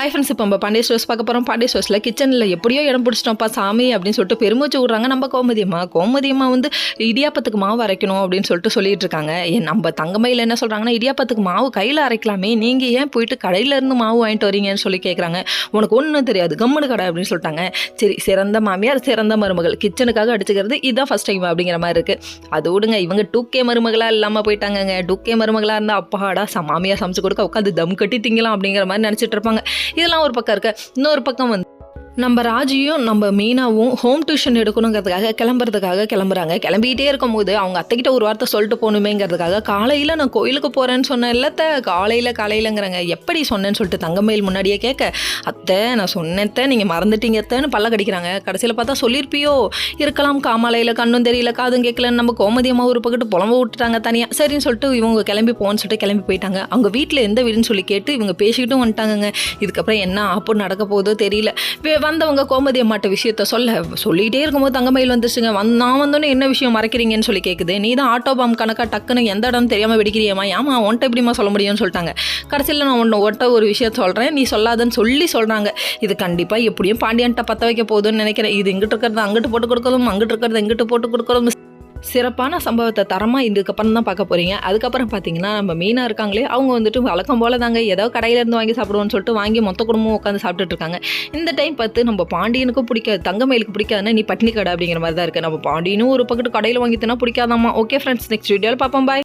Hi friends, இப்போ நம்ம Pandya stores பார்க்க போகிறோம். பாண்டிய ஸ்டோர்ஸில் கிச்சனில் எப்படியோ இடம் பிடிச்சிட்டோம்ப்பா சாமி அப்படின்னு சொல்லிட்டு பெருமூச்சு விட்றாங்க நம்ம கோமதியம்மா வந்து இடியாப்பத்துக்கு மாவு அரைக்கணும் அப்படின்னு சொல்லிட்டு இருக்காங்க. நம்ம தங்கமையில் என்ன சொல்கிறாங்கன்னா, இடியாப்பத்துக்கு மாவு கையில் அரைக்கலாமே, நீங்கள் ஏன் போயிட்டு கடையிலேருந்து மாவு வாங்கிட்டு வரீங்கன்னு சொல்லி கேட்குறாங்க. உனக்கு ஒன்றும் தெரியாது, கம்முனு கடை அப்படின்னு சொல்லிட்டாங்க. சரி, சிறந்த மாமியார் சிறந்த மருமகள், கிச்சனுக்காக அடிச்சுக்கிறது இதுதான் ஃபஸ்ட் டைம் அப்படிங்கிற மாதிரி இருக்குது. அது விடுங்க, இவங்க 2K மருமகளாக இல்லாமல் போயிட்டாங்க. 2K மருமகளாக இருந்தால் அப்பாடா மாமியார் சமைச்சு கொடுக்க உட்காந்து தம் கட்டி திங்கலாம் அப்படிங்கிற மாதிரி நினச்சிட்டு இருப்பாங்க. இதெல்லாம் ஒரு பக்கம் இருக்கு. இன்னொரு பக்கம் வந்து நம்ம ராஜியும் நம்ம மீனாவும் ஹோம் டியூஷன் எடுக்கணுங்கிறதுக்காக கிளம்புறாங்க. கிளம்பிக்கிட்டே இருக்கும்போது அவங்க அத்தைக்கிட்ட ஒரு வார்த்தை சொல்லிட்டு போகணுமேங்கிறதுக்காக காலையில் நான் கோயிலுக்கு போகிறேன்னு சொன்னேன் இல்லத்த, காலையிலங்கிறாங்க. எப்படி சொன்னேன்னு சொல்லிட்டு தங்கமயில் முன்னாடியே கேட்க, அத்தை நான் சொன்னேத்த நீங்கள் மறந்துட்டீங்கத்தன்னு பல்ல கடிக்கிறாங்க. கடைசியில் பார்த்தா சொல்லியிருப்பியோ, இருக்கலாம் காமாலையில் கண்ணும் தெரியல காதும் கேட்கலன்னு நம்ம கோமதியம்மா ஒரு பக்கத்து புலம்ப விட்டுட்டாங்க தனியாக. சரின்னு சொல்லிட்டு இவங்க கிளம்பி போன்னு சொல்லிட்டு கிளம்பி போயிட்டாங்க. அவங்க வீட்டில் எந்த வீடுன்னு சொல்லி கேட்டு இவங்க பேசிக்கிட்டும் வந்துட்டாங்கங்க. இதுக்கப்புறம் என்ன ஆப்பு நடக்க போதோ தெரியல. வந்தவங்க கோமதி அம்மாட்ட விஷயத்த சொல்லிகிட்டே இருக்கும்போது தங்கமயில் வந்துச்சுங்க. நான் வந்தோன்னே என்ன விஷயம் மறைக்கிறீங்கன்னு சொல்லி கேட்குது. நீ தான் ஆட்டோ பாம் கணக்கா டக்குன்னு எந்த இடம் தெரியாமல் வெடிக்கிறியம்மா, ஏமா உன்ட்ட எப்படிமா சொல்ல முடியும்னு சொல்லிட்டாங்க. கடைசியில் நான் ஒன்ட்ட ஒரு விஷயத்த சொல்கிறேன், நீ சொல்லாதன்னு சொல்கிறாங்க. இது கண்டிப்பாக எப்படியும் பாண்டியன்ட்ட பற்ற வைக்க போகுதுன்னு நினைக்கிறேன். இது இங்கிட்டு இருக்கிறது அங்கிட்டு போட்டு கொடுக்கறதும், அங்கிட்டு இருக்கிறது இங்கிட்டு போட்டு கொடுக்கறதும் சிறப்பான சம்பவத்தை தரமாக இதுக்கப்புறம் தான் பார்க்க போகிறீங்க. அதுக்கப்புறம் பார்த்தீங்கன்னா நம்ம மீனாக இருக்காங்களே, அவங்க வந்துட்டு வழக்கம் போல தாங்க ஏதோ கடையிலேருந்து வாங்கி சாப்பிடுவோன்னு சொல்லிட்டு வாங்கி மொத்த குடும்பம் உட்காந்து சாப்பிட்டுட்டு இருக்காங்க. இந்த டைம் பார்த்து நம்ம பாண்டியனுக்கும் பிடிக்காது, தங்கமயிலுக்கு பிடிக்காதுன்னா நீ பட்டினி கடை அப்படிங்கிற மாதிரி தான் இருக்குது. நம்ம பாண்டியனும் ஒரு பக்கத்து கடையில் வாங்கிட்டுனா பிடிக்காதாம்மா. ஓகே ஃப்ரெண்ட்ஸ், நெக்ஸ்ட் வீடியோவில் பார்ப்போம். பாய்.